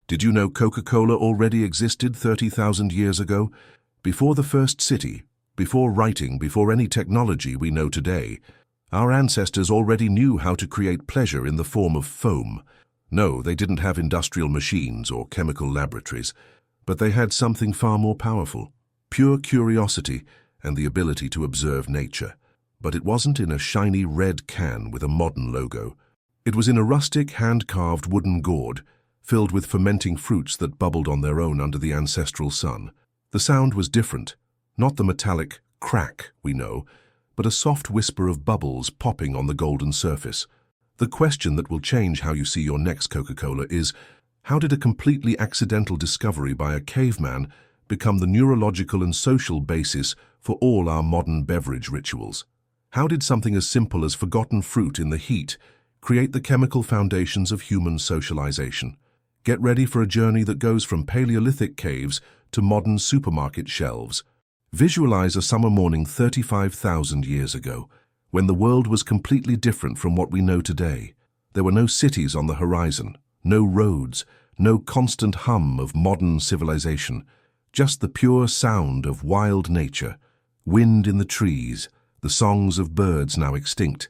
Did you know Coca-Cola already existed 30,000 years ago? Before the first city, before writing, before any technology we know today, our ancestors already knew how to create pleasure in the form of foam. No, they didn't have industrial machines or chemical laboratories, but they had something far more powerful, pure curiosity and the ability to observe nature. But it wasn't in a shiny red can with a modern logo. It was in a rustic, hand-carved wooden gourd, filled with fermenting fruits that bubbled on their own under the ancestral sun. The sound was different, not the metallic crack we know, but a soft whisper of bubbles popping on the golden surface. The question that will change how you see your next Coca-Cola is, how did a completely accidental discovery by a caveman become the neurological and social basis for all our modern beverage rituals? How did something as simple as forgotten fruit in the heat create the chemical foundations of human socialization? Get ready for a journey that goes from Paleolithic caves to modern supermarket shelves. Visualize a summer morning 35,000 years ago, when the world was completely different from what we know today. There were no cities on the horizon, no roads, no constant hum of modern civilization, just the pure sound of wild nature, wind in the trees, the songs of birds now extinct,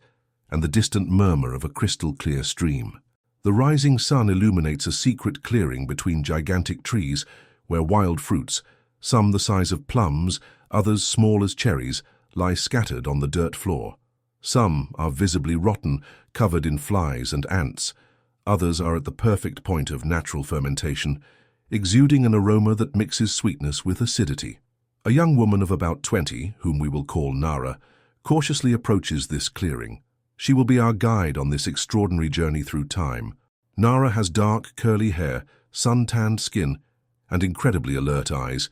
and the distant murmur of a crystal-clear stream. The rising sun illuminates a secret clearing between gigantic trees where wild fruits, some the size of plums, others small as cherries, lie scattered on the dirt floor. Some are visibly rotten, covered in flies and ants. Others are at the perfect point of natural fermentation, exuding an aroma that mixes sweetness with acidity. A young woman of about 20, whom we will call Nara, cautiously approaches this clearing. She will be our guide on this extraordinary journey through time. Nara has dark, curly hair, sun-tanned skin, and incredibly alert eyes,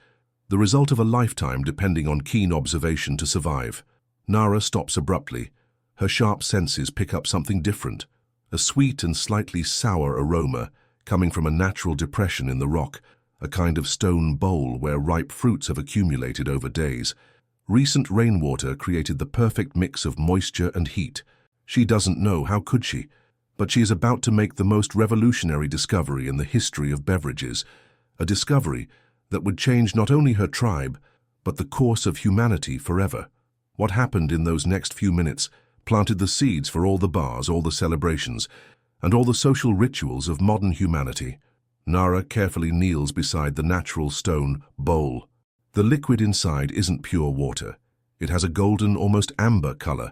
the result of a lifetime depending on keen observation to survive. Nara stops abruptly. Her sharp senses pick up something different, a sweet and slightly sour aroma coming from a natural depression in the rock, a kind of stone bowl where ripe fruits have accumulated over days. Recent rainwater created the perfect mix of moisture and heat. She doesn't know, how could she? But she is about to make the most revolutionary discovery in the history of beverages, a discovery that would change not only her tribe, but the course of humanity forever. What happened in those next few minutes planted the seeds for all the bars, all the celebrations, and all the social rituals of modern humanity. Nara carefully kneels beside the natural stone bowl. The liquid inside isn't pure water. It has a golden, almost amber color,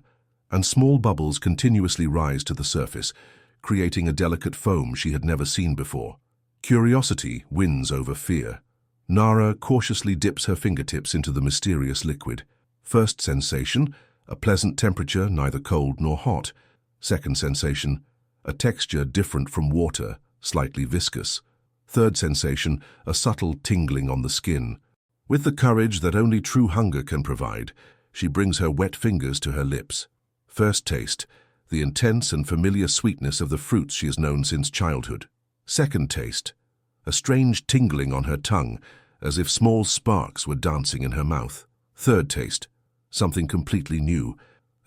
and small bubbles continuously rise to the surface, creating a delicate foam she had never seen before. Curiosity wins over fear. Nara cautiously dips her fingertips into the mysterious liquid. First sensation, a pleasant temperature, neither cold nor hot. Second sensation, a texture different from water, slightly viscous. Third sensation, a subtle tingling on the skin. With the courage that only true hunger can provide, she brings her wet fingers to her lips. First taste, the intense and familiar sweetness of the fruits she has known since childhood. Second taste, a strange tingling on her tongue, as if small sparks were dancing in her mouth. Third taste, something completely new,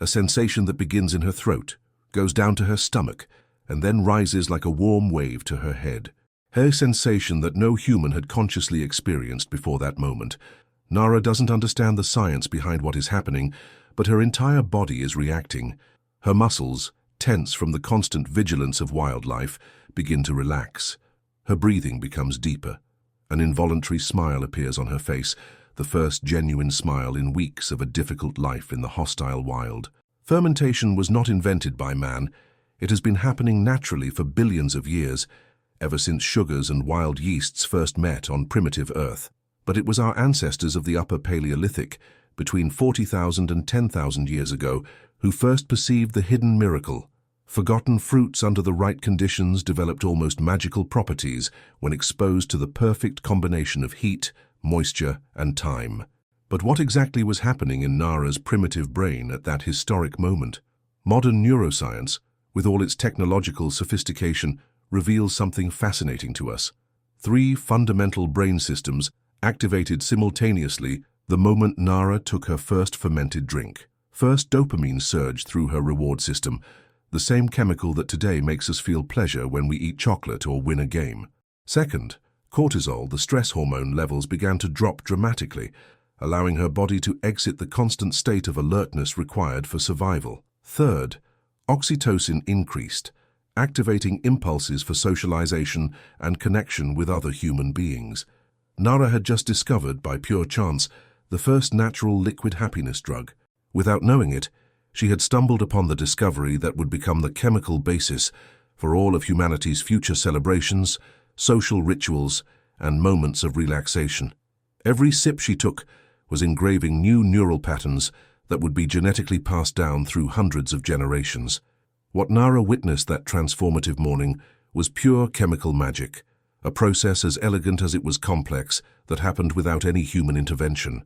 a sensation that begins in her throat, goes down to her stomach, and then rises like a warm wave to her head. A sensation that no human had consciously experienced before that moment. Nara doesn't understand the science behind what is happening, but her entire body is reacting. Her muscles, tense from the constant vigilance of wildlife, begin to relax. Her breathing becomes deeper. An involuntary smile appears on her face, the first genuine smile in weeks of a difficult life in the hostile wild. Fermentation was not invented by man. It has been happening naturally for billions of years, ever since sugars and wild yeasts first met on primitive Earth. But it was our ancestors of the Upper Paleolithic, between 40,000 and 10,000 years ago, who first perceived the hidden miracle. Forgotten fruits under the right conditions developed almost magical properties when exposed to the perfect combination of heat, moisture, and time. But what exactly was happening in Nara's primitive brain at that historic moment? Modern neuroscience, with all its technological sophistication, reveals something fascinating to us. 3 fundamental brain systems activated simultaneously the moment Nara took her first fermented drink. First, dopamine surged through her reward system, the same chemical that today makes us feel pleasure when we eat chocolate or win a game. Second, cortisol, the stress hormone levels, began to drop dramatically, allowing her body to exit the constant state of alertness required for survival. Third, oxytocin increased, activating impulses for socialization and connection with other human beings. Nara had just discovered, by pure chance, the first natural liquid happiness drug. Without knowing it, she had stumbled upon the discovery that would become the chemical basis for all of humanity's future celebrations, social rituals, and moments of relaxation. Every sip she took was engraving new neural patterns that would be genetically passed down through hundreds of generations. What Nara witnessed that transformative morning was pure chemical magic, a process as elegant as it was complex that happened without any human intervention.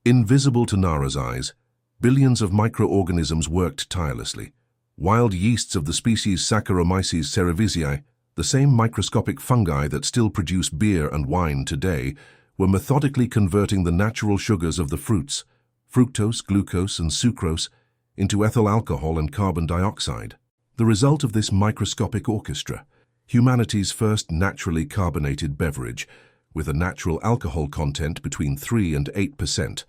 Invisible to Nara's eyes, billions of microorganisms worked tirelessly. Wild yeasts of the species Saccharomyces cerevisiae, the same microscopic fungi that still produce beer and wine today, were methodically converting the natural sugars of the fruits, fructose, glucose, and sucrose, into ethyl alcohol and carbon dioxide. The result of this microscopic orchestra, humanity's first naturally carbonated beverage, with a natural alcohol content between 3 and 8%,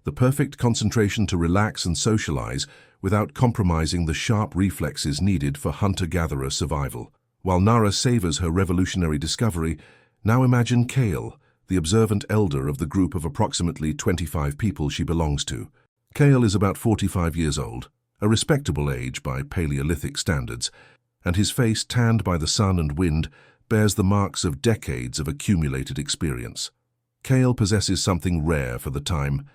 the perfect concentration to relax and socialize without compromising the sharp reflexes needed for hunter-gatherer survival. While Nara savors her revolutionary discovery, now imagine Kale, the observant elder of the group of approximately 25 people she belongs to. Kale is about 45 years old, a respectable age by Paleolithic standards, and his face, tanned by the sun and wind, bears the marks of decades of accumulated experience. Kale possesses something rare for the time: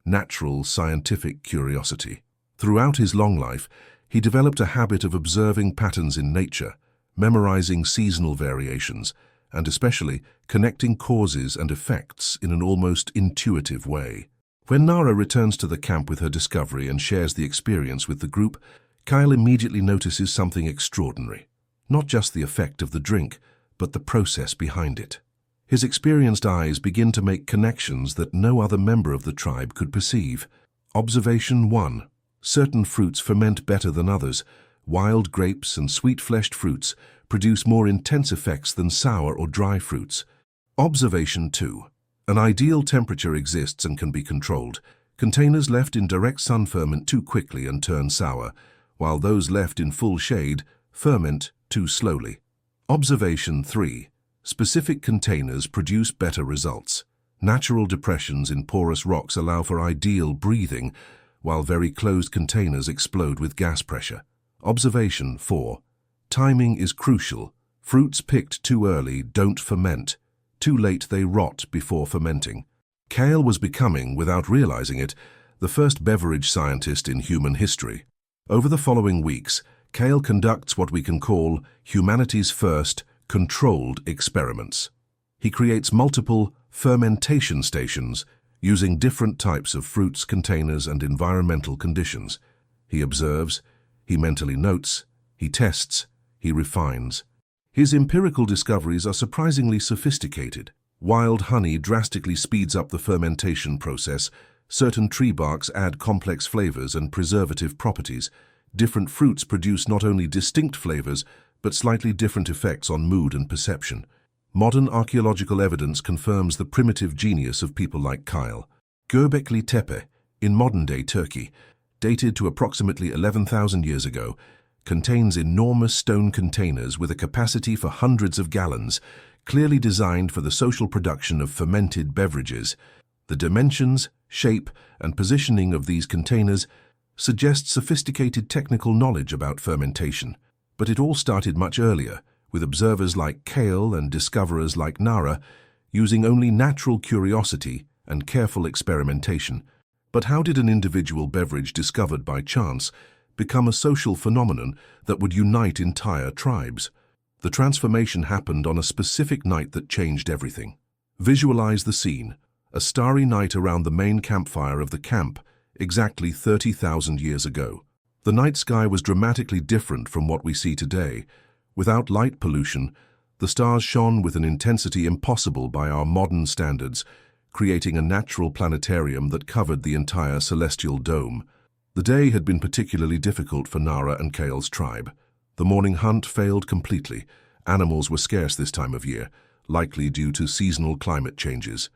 natural scientific curiosity. Throughout his long life, he developed a habit of observing patterns in nature, memorizing seasonal variations, and especially connecting causes and effects in an almost intuitive way. When Nara returns to the camp with her discovery and shares the experience with the group, Kyle immediately notices something extraordinary. Not just the effect of the drink, but the process behind it. His experienced eyes begin to make connections that no other member of the tribe could perceive. Observation 1. Certain fruits ferment better than others. Wild grapes and sweet-fleshed fruits produce more intense effects than sour or dry fruits. Observation 2. An ideal temperature exists and can be controlled. Containers left in direct sun ferment too quickly and turn sour, while those left in full shade ferment too slowly. Observation 3. Specific containers produce better results. Natural depressions in porous rocks allow for ideal breathing, while very closed containers explode with gas pressure. Observation 4. Timing is crucial. Fruits picked too early don't ferment. Too late they rot before fermenting. Kale was becoming, without realizing it, the first beverage scientist in human history. Over the following weeks, Kale conducts what we can call humanity's first controlled experiments. He creates multiple fermentation stations using different types of fruits, containers, and environmental conditions. He observes, he mentally notes, he tests, he refines. His empirical discoveries are surprisingly sophisticated. Wild honey drastically speeds up the fermentation process. Certain tree barks add complex flavors and preservative properties. Different fruits produce not only distinct flavors, but slightly different effects on mood and perception. Modern archaeological evidence confirms the primitive genius of people like Kyle. Göbekli Tepe, in modern-day Turkey, dated to approximately 11,000 years ago, contains enormous stone containers with a capacity for hundreds of gallons, clearly designed for the social production of fermented beverages. The dimensions, shape, and positioning of these containers suggest sophisticated technical knowledge about fermentation. But it all started much earlier, with observers like Kale and discoverers like Nara using only natural curiosity and careful experimentation. But how did an individual beverage discovered by chance become a social phenomenon that would unite entire tribes? The transformation happened on a specific night that changed everything. Visualize the scene: a starry night around the main campfire of the camp, exactly 30,000 years ago. The night sky was dramatically different from what we see today. Without light pollution, the stars shone with an intensity impossible by our modern standards, creating a natural planetarium that covered the entire celestial dome. The day had been particularly difficult for Nara and Kale's tribe. The morning hunt failed completely. Animals were scarce this time of year. likely due to seasonal climate changes.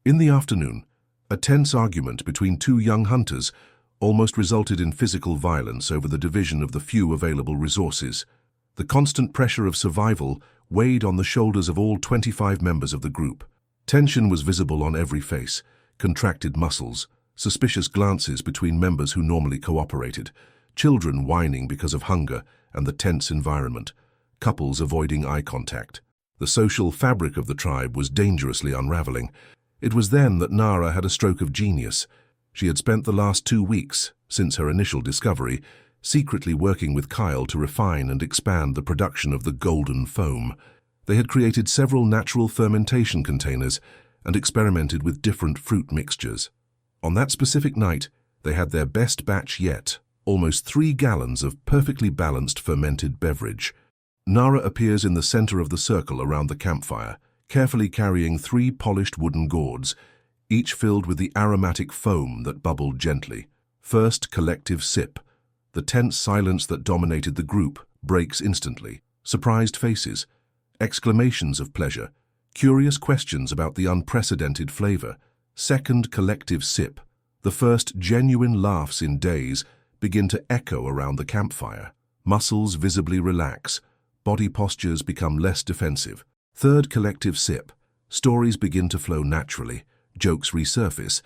In the afternoon, a tense argument between two young hunters almost resulted in physical violence over the division of the few available resources. The constant pressure of survival weighed on the shoulders of all 25 members of the group. Tension was visible on every face, contracted muscles, suspicious glances between members who normally cooperated, children whining because of hunger and the tense environment, couples avoiding eye contact. The social fabric of the tribe was dangerously unraveling. It was then that Nara had a stroke of genius. She had spent the last 2 weeks, since her initial discovery, secretly working with Kyle to refine and expand the production of the golden foam. They had created several natural fermentation containers and experimented with different fruit mixtures. On that specific night, they had their best batch yet, almost 3 gallons of perfectly balanced fermented beverage. Nara appears in the center of the circle around the campfire, carefully carrying 3 polished wooden gourds, each filled with the aromatic foam that bubbled gently. First collective sip. The tense silence that dominated the group breaks instantly. Surprised faces, exclamations of pleasure, curious questions about the unprecedented flavor. Second collective sip. The first genuine laughs in days begin to echo around the campfire. Muscles visibly relax, body postures become less defensive. Third collective sip. Stories begin to flow naturally, jokes resurface,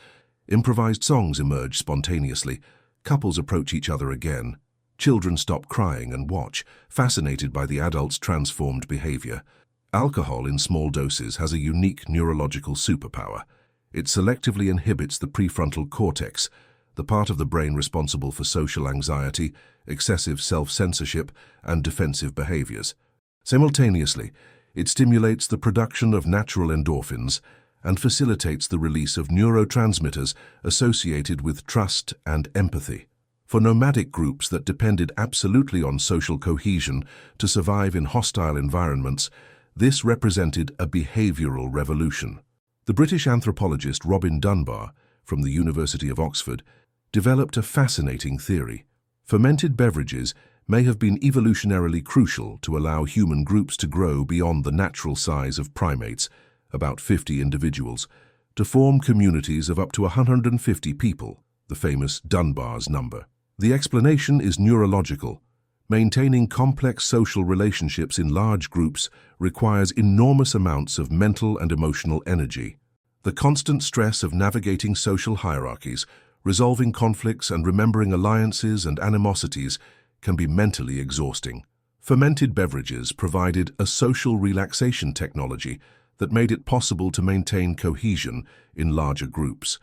improvised songs emerge spontaneously, couples approach each other again, children stop crying and watch, fascinated by the adults' transformed behavior. Alcohol in small doses has a unique neurological superpower. It selectively inhibits the prefrontal cortex, the part of the brain responsible for social anxiety, excessive self-censorship, and defensive behaviors. Simultaneously, it stimulates the production of natural endorphins and facilitates the release of neurotransmitters associated with trust and empathy. For nomadic groups that depended absolutely on social cohesion to survive in hostile environments, this represented a behavioral revolution. The British anthropologist Robin Dunbar, from the University of Oxford, developed a fascinating theory. Fermented beverages may have been evolutionarily crucial to allow human groups to grow beyond the natural size of primates, about 50 individuals, to form communities of up to 150 people, the famous Dunbar's number. The explanation is neurological. Maintaining complex social relationships in large groups requires enormous amounts of mental and emotional energy. The constant stress of navigating social hierarchies, resolving conflicts and remembering alliances and animosities can be mentally exhausting. Fermented beverages provided a social relaxation technology that made it possible to maintain cohesion in larger groups.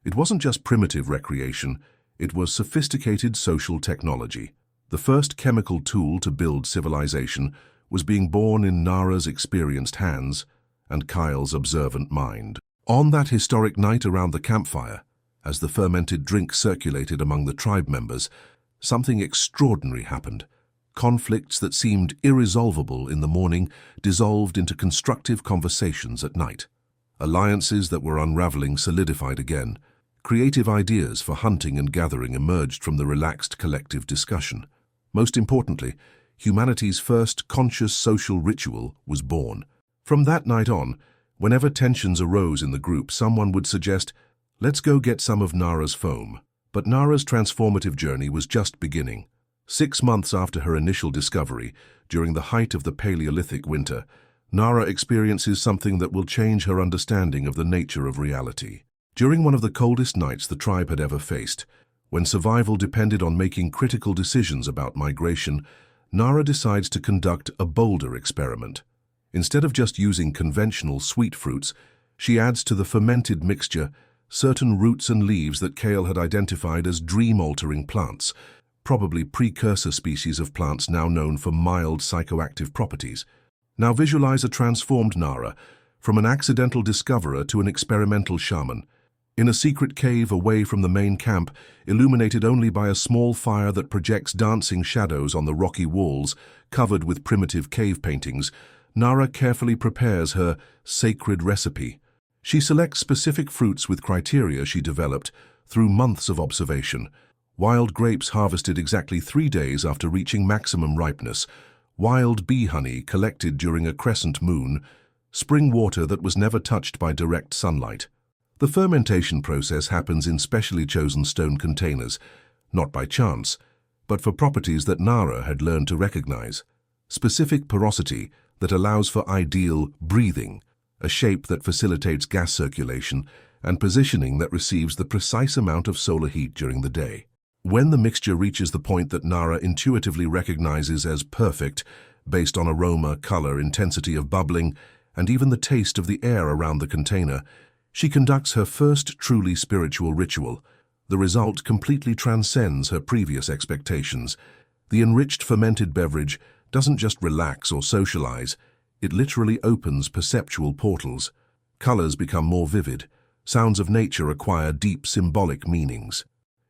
It wasn't just primitive recreation, it was sophisticated social technology. The first chemical tool to build civilization was being born in Nara's experienced hands and Kyle's observant mind. On that historic night around the campfire, as the fermented drink circulated among the tribe members, something extraordinary happened. Conflicts that seemed irresolvable in the morning dissolved into constructive conversations at night. Alliances that were unraveling solidified again. Creative ideas for hunting and gathering emerged from the relaxed collective discussion. Most importantly, humanity's first conscious social ritual was born. From that night on, whenever tensions arose in the group, someone would suggest, "Let's go get some of Nara's foam." But Nara's transformative journey was just beginning. 6 months after her initial discovery, during the height of the Paleolithic winter, Nara experiences something that will change her understanding of the nature of reality. During one of the coldest nights the tribe had ever faced, when survival depended on making critical decisions about migration, Nara decides to conduct a bolder experiment. Instead of just using conventional sweet fruits, she adds to the fermented mixture certain roots and leaves that Kale had identified as dream-altering plants, probably precursor species of plants now known for mild psychoactive properties. Now visualize a transformed Nara, from an accidental discoverer to an experimental shaman. In a secret cave away from the main camp, illuminated only by a small fire that projects dancing shadows on the rocky walls, covered with primitive cave paintings, Nara carefully prepares her sacred recipe. She selects specific fruits with criteria she developed through months of observation. Wild grapes harvested exactly 3 days after reaching maximum ripeness, wild bee honey collected during a crescent moon, spring water that was never touched by direct sunlight. The fermentation process happens in specially chosen stone containers, not by chance, but for properties that Nara had learned to recognize. Specific porosity that allows for ideal breathing, a shape that facilitates gas circulation, and positioning that receives the precise amount of solar heat during the day. When the mixture reaches the point that Nara intuitively recognizes as perfect, based on aroma, color, intensity of bubbling, and even the taste of the air around the container, she conducts her first truly spiritual ritual. The result completely transcends her previous expectations. The enriched fermented beverage doesn't just relax or socialize, it literally opens perceptual portals. Colors become more vivid. Sounds of nature acquire deep symbolic meanings.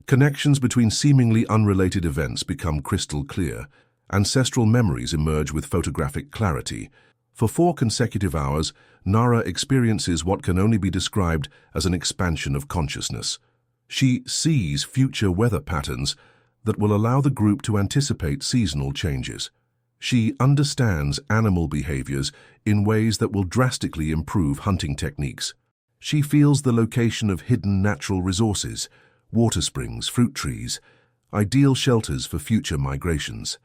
Connections between seemingly unrelated events become crystal clear. Ancestral memories emerge with photographic clarity. For 4 consecutive hours, Nara experiences what can only be described as an expansion of consciousness. She sees future weather patterns that will allow the group to anticipate seasonal changes. She understands animal behaviors in ways that will drastically improve hunting techniques. She feels the location of hidden natural resources, water springs, fruit trees, ideal shelters for future migrations.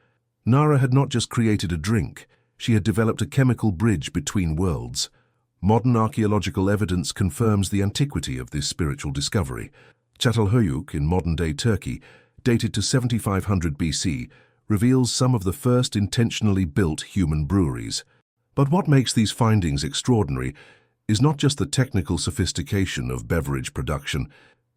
Nara had not just created a drink, she had developed a chemical bridge between worlds. Modern archaeological evidence confirms the antiquity of this spiritual discovery. Çatalhöyük in modern-day Turkey, dated to 7500 BC, reveals some of the first intentionally built human breweries. But what makes these findings extraordinary is not just the technical sophistication of beverage production,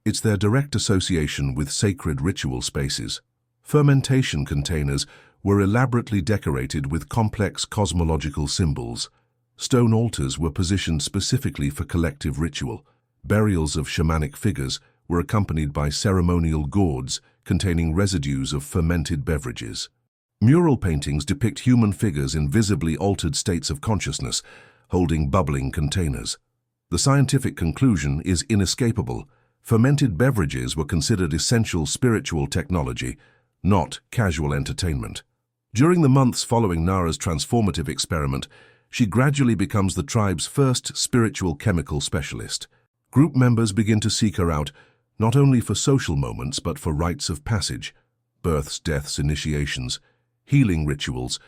it's their direct association with sacred ritual spaces. Fermentation containers were elaborately decorated with complex cosmological symbols. Stone altars were positioned specifically for collective ritual. Burials of shamanic figures were accompanied by ceremonial gourds containing residues of fermented beverages. Mural paintings depict human figures in visibly altered states of consciousness, holding bubbling containers. The scientific conclusion is inescapable. Fermented beverages were considered essential spiritual technology, not casual entertainment. During the months following Nara's transformative experiment, she gradually becomes the tribe's first spiritual chemical specialist. Group members begin to seek her out, not only for social moments but for rites of passage, births, deaths, initiations, healing rituals,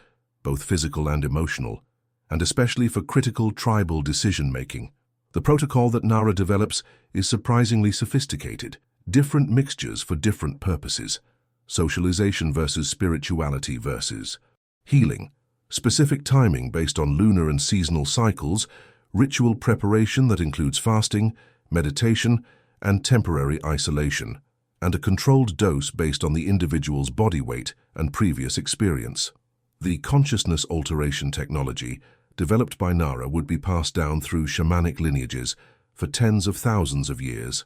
both physical and emotional, and especially for critical tribal decision-making. The protocol that Nara develops is surprisingly sophisticated, different mixtures for different purposes. Socialization versus spirituality versus healing, specific timing based on lunar and seasonal cycles, ritual preparation that includes fasting, meditation, and temporary isolation, and a controlled dose based on the individual's body weight and previous experience. The consciousness alteration technology developed by Nara would be passed down through shamanic lineages for tens of thousands of years.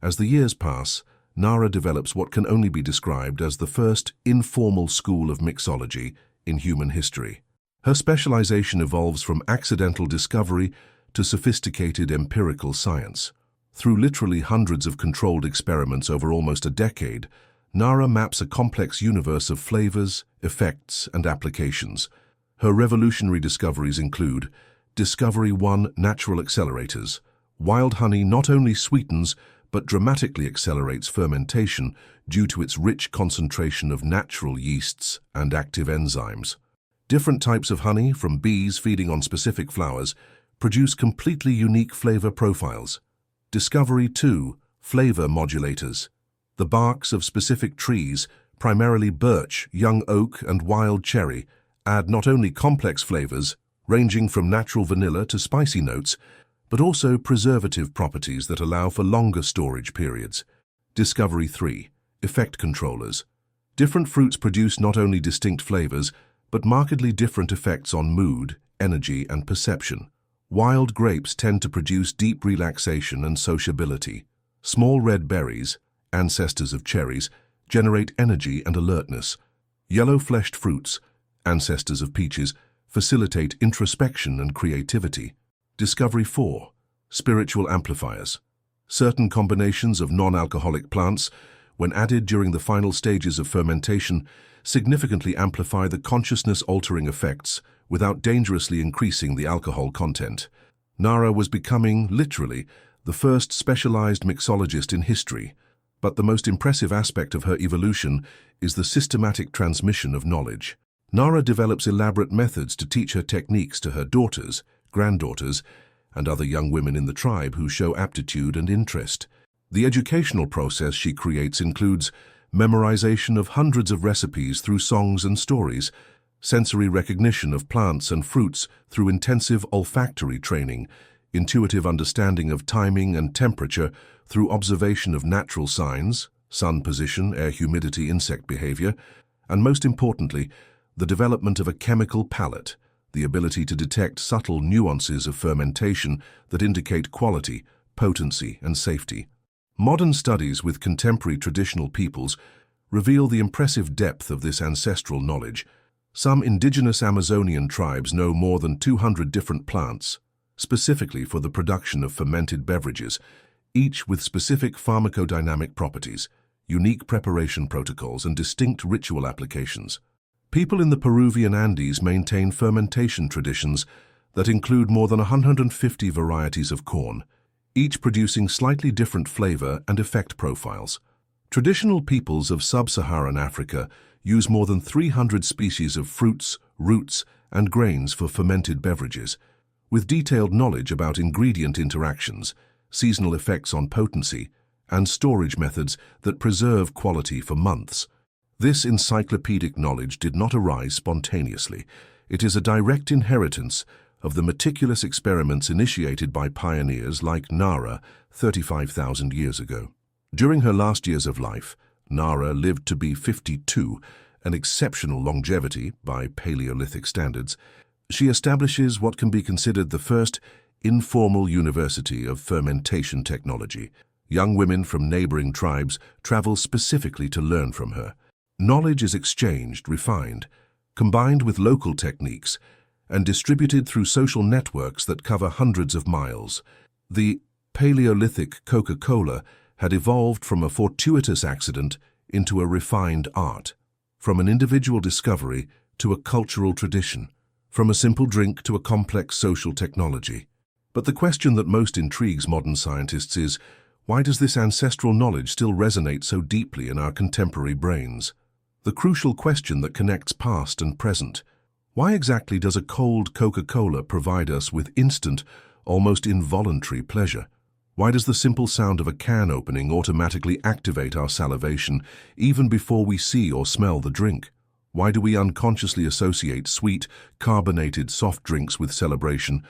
As the years pass, Nara develops what can only be described as the first informal school of mixology in human history. Her specialization evolves from accidental discovery to sophisticated empirical science. Through literally hundreds of controlled experiments over almost a decade, Nara maps a complex universe of flavors, effects, and applications. Her revolutionary discoveries include Discovery 1 natural accelerators. Wild honey not only sweetens but dramatically accelerates fermentation due to its rich concentration of natural yeasts and active enzymes. Different types of honey, from bees feeding on specific flowers, produce completely unique flavor profiles. Discovery 2 flavor modulators. The barks of specific trees, primarily birch, young oak, and wild cherry, add not only complex flavors, ranging from natural vanilla to spicy notes, but also preservative properties that allow for longer storage periods. Discovery 3 effect controllers. Different fruits produce not only distinct flavors, but markedly different effects on mood, energy, and perception. Wild grapes tend to produce deep relaxation and sociability. Small red berries, ancestors of cherries, generate energy and alertness. Yellow-fleshed fruits, ancestors of peaches, facilitate introspection and creativity. Discovery 4 spiritual amplifiers. Certain combinations of non-alcoholic plants, when added during the final stages of fermentation, significantly amplify the consciousness-altering effects without dangerously increasing the alcohol content. Nara was becoming, literally, the first specialized mixologist in history. But the most impressive aspect of her evolution is the systematic transmission of knowledge. Nara develops elaborate methods to teach her techniques to her daughters, granddaughters, and other young women in the tribe who show aptitude and interest. The educational process she creates includes memorization of hundreds of recipes through songs and stories, sensory recognition of plants and fruits through intensive olfactory training, intuitive understanding of timing and temperature through observation of natural signs, sun position, air humidity, insect behavior, and most importantly, the development of a chemical palate, the ability to detect subtle nuances of fermentation that indicate quality, potency, and safety. Modern studies with contemporary traditional peoples reveal the impressive depth of this ancestral knowledge. Some indigenous Amazonian tribes know more than 200 different plants, specifically for the production of fermented beverages, each with specific pharmacodynamic properties, unique preparation protocols, and distinct ritual applications. People in the Peruvian Andes maintain fermentation traditions that include more than 150 varieties of corn, each producing slightly different flavor and effect profiles. Traditional peoples of sub-Saharan Africa use more than 300 species of fruits, roots, and grains for fermented beverages, with detailed knowledge about ingredient interactions, seasonal effects on potency, and storage methods that preserve quality for months. This encyclopedic knowledge did not arise spontaneously. It is a direct inheritance of the meticulous experiments initiated by pioneers like Nara 35,000 years ago. During her last years of life, Nara lived to be 52, an exceptional longevity by Paleolithic standards. She establishes what can be considered the first informal university of fermentation technology. Young women from neighboring tribes travel specifically to learn from her. Knowledge is exchanged, refined, combined with local techniques, and distributed through social networks that cover hundreds of miles. The Paleolithic Coca-Cola had evolved from a fortuitous accident into a refined art, from an individual discovery to a cultural tradition, from a simple drink to a complex social technology. But the question that most intrigues modern scientists is, why does this ancestral knowledge still resonate so deeply in our contemporary brains? The crucial question that connects past and present. Why exactly does a cold Coca-Cola provide us with instant, almost involuntary pleasure? Why does the simple sound of a can opening automatically activate our salivation even before we see or smell the drink? Why do we unconsciously associate sweet, carbonated soft drinks with celebration,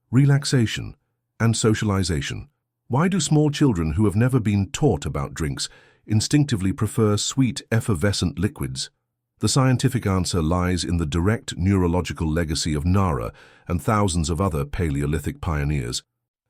relaxation, and socialization? Why do small children who have never been taught about drinks instinctively prefer sweet, effervescent liquids? The scientific answer lies in the direct neurological legacy of Nara and thousands of other Paleolithic pioneers.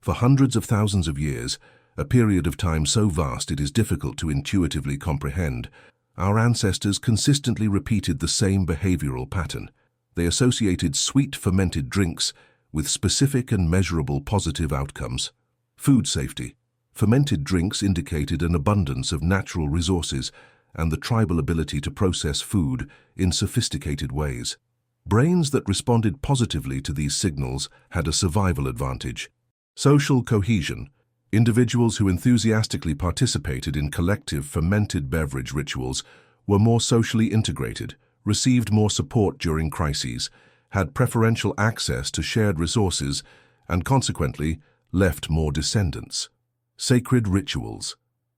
For hundreds of thousands of years, a period of time so vast it is difficult to intuitively comprehend, our ancestors consistently repeated the same behavioral pattern. They associated sweet fermented drinks with specific and measurable positive outcomes. Food safety. Fermented drinks indicated an abundance of natural resources and the tribal ability to process food in sophisticated ways. Brains that responded positively to these signals had a survival advantage. Social cohesion. Individuals who enthusiastically participated in collective fermented beverage rituals were more socially integrated, received more support during crises, had preferential access to shared resources, and consequently left more descendants. Sacred rituals.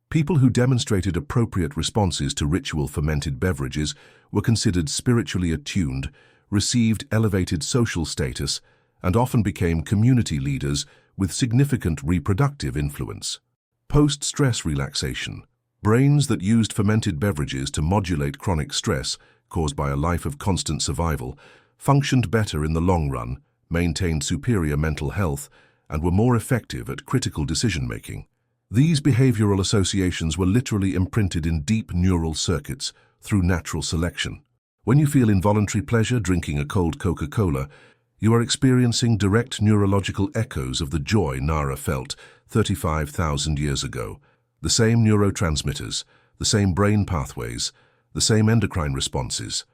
People who demonstrated appropriate responses to ritual fermented beverages were considered spiritually attuned, received elevated social status, and often became community leaders with significant reproductive influence. Post-stress relaxation. Brains that used fermented beverages to modulate chronic stress caused by a life of constant survival functioned better in the long run, maintained superior mental health, and were more effective at critical decision-making. These behavioral associations were literally imprinted in deep neural circuits through natural selection. When you feel involuntary pleasure drinking a cold Coca-Cola, you are experiencing direct neurological echoes of the joy Nara felt 35,000 years ago. The same neurotransmitters, the same brain pathways, the same endocrine responses.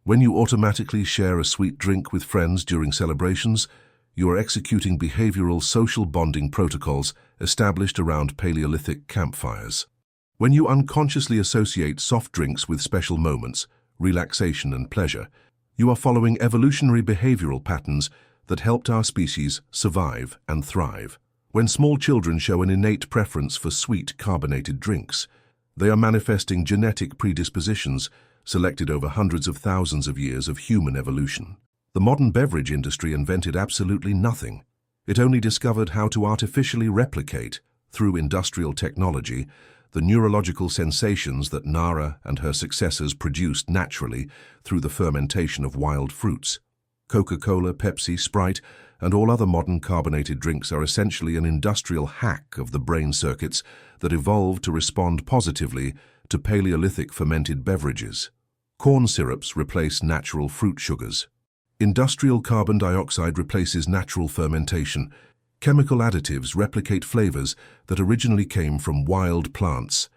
When you automatically share a sweet drink with friends during celebrations, you are executing behavioral social bonding protocols established around Paleolithic campfires. When you unconsciously associate soft drinks with special moments, relaxation and pleasure, you are following evolutionary behavioral patterns that helped our species survive and thrive. When small children show an innate preference for sweet carbonated drinks, they are manifesting genetic predispositions selected over hundreds of thousands of years of human evolution. The modern beverage industry invented absolutely nothing. It only discovered how to artificially replicate, through industrial technology, the neurological sensations that Nara and her successors produced naturally through the fermentation of wild fruits. Coca-Cola, Pepsi, Sprite, and all other modern carbonated drinks are essentially an industrial hack of the brain circuits that evolved to respond positively to Paleolithic fermented beverages. Corn syrups replace natural fruit sugars. Industrial carbon dioxide replaces natural fermentation. Chemical additives replicate flavors that originally came from wild plants.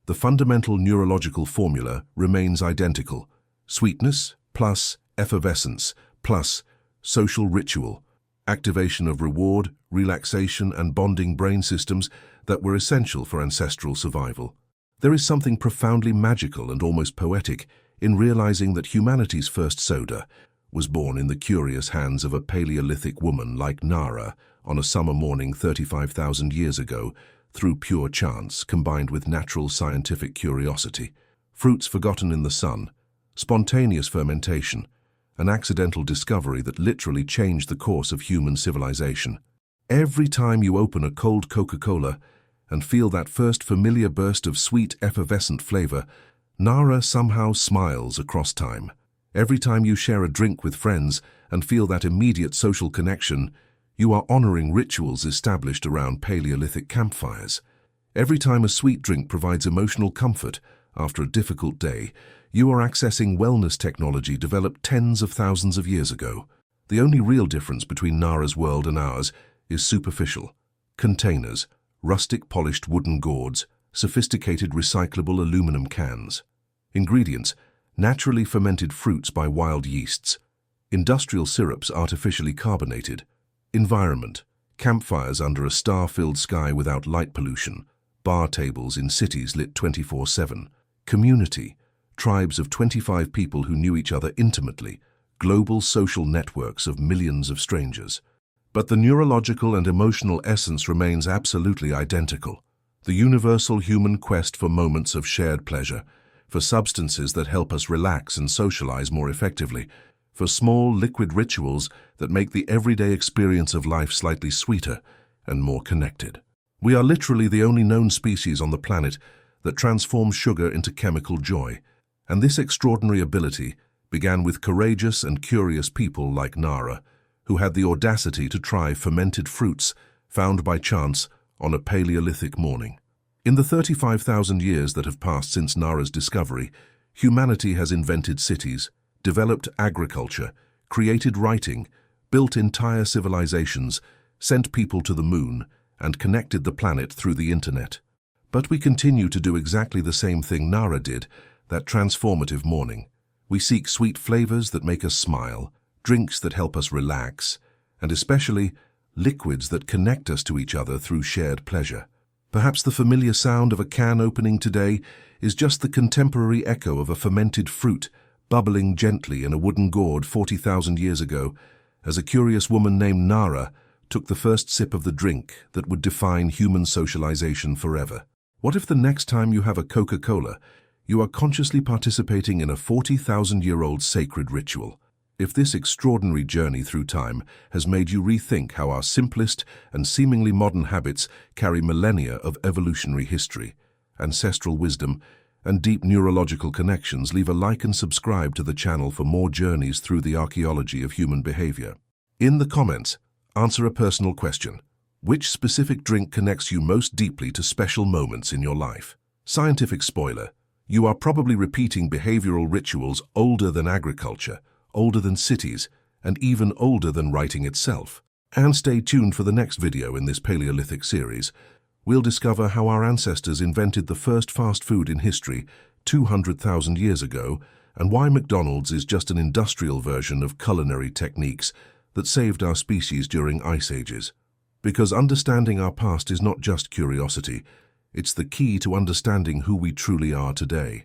The fundamental neurological formula remains identical: sweetness plus effervescence plus social ritual, activation of reward, relaxation, and bonding brain systems that were essential for ancestral survival. There is something profoundly magical and almost poetic in realizing that humanity's first soda was born in the curious hands of a Paleolithic woman like Nara on a summer morning 35,000 years ago, through pure chance combined with natural scientific curiosity. Fruits forgotten in the sun, spontaneous fermentation, an accidental discovery that literally changed the course of human civilization. Every time you open a cold Coca-Cola and feel that first familiar burst of sweet, effervescent flavor, Nara somehow smiles across time. Every time you share a drink with friends and feel that immediate social connection, you are honoring rituals established around Paleolithic campfires. Every time a sweet drink provides emotional comfort after a difficult day, you are accessing wellness technology developed tens of thousands of years ago. The only real difference between Nara's world and ours is superficial. Containers, rustic polished wooden gourds, sophisticated recyclable aluminum cans. Ingredients: naturally fermented fruits by wild yeasts. Industrial syrups artificially carbonated. Environment: campfires under a star-filled sky without light pollution. Bar tables in cities lit 24/7. Community: tribes of 25 people who knew each other intimately. Global social networks of millions of strangers. But the neurological and emotional essence remains absolutely identical. The universal human quest for moments of shared pleasure, for substances that help us relax and socialize more effectively, for small liquid rituals that make the everyday experience of life slightly sweeter and more connected. We are literally the only known species on the planet that transforms sugar into chemical joy, and this extraordinary ability began with courageous and curious people like Nara, who had the audacity to try fermented fruits found by chance on a Paleolithic morning. In the 35,000 years that have passed since Nara's discovery, humanity has invented cities, developed agriculture, created writing, built entire civilizations, sent people to the moon, and connected the planet through the internet. But we continue to do exactly the same thing Nara did that transformative morning. We seek sweet flavors that make us smile, drinks that help us relax, and especially liquids that connect us to each other through shared pleasure. Perhaps the familiar sound of a can opening today is just the contemporary echo of a fermented fruit bubbling gently in a wooden gourd 40,000 years ago, as a curious woman named Nara took the first sip of the drink that would define human socialization forever. What if the next time you have a Coca-Cola, you are consciously participating in a 40,000-year-old sacred ritual? If this extraordinary journey through time has made you rethink how our simplest and seemingly modern habits carry millennia of evolutionary history, ancestral wisdom, and deep neurological connections, leave a like and subscribe to the channel for more journeys through the archaeology of human behavior. In the comments, answer a personal question. Which specific drink connects you most deeply to special moments in your life? Scientific spoiler: you are probably repeating behavioral rituals older than agriculture, older than cities, and even older than writing itself. And stay tuned for the next video in this Paleolithic series. We'll discover how our ancestors invented the first fast food in history 200,000 years ago and why McDonald's is just an industrial version of culinary techniques that saved our species during ice ages. Because understanding our past is not just curiosity, it's the key to understanding who we truly are today.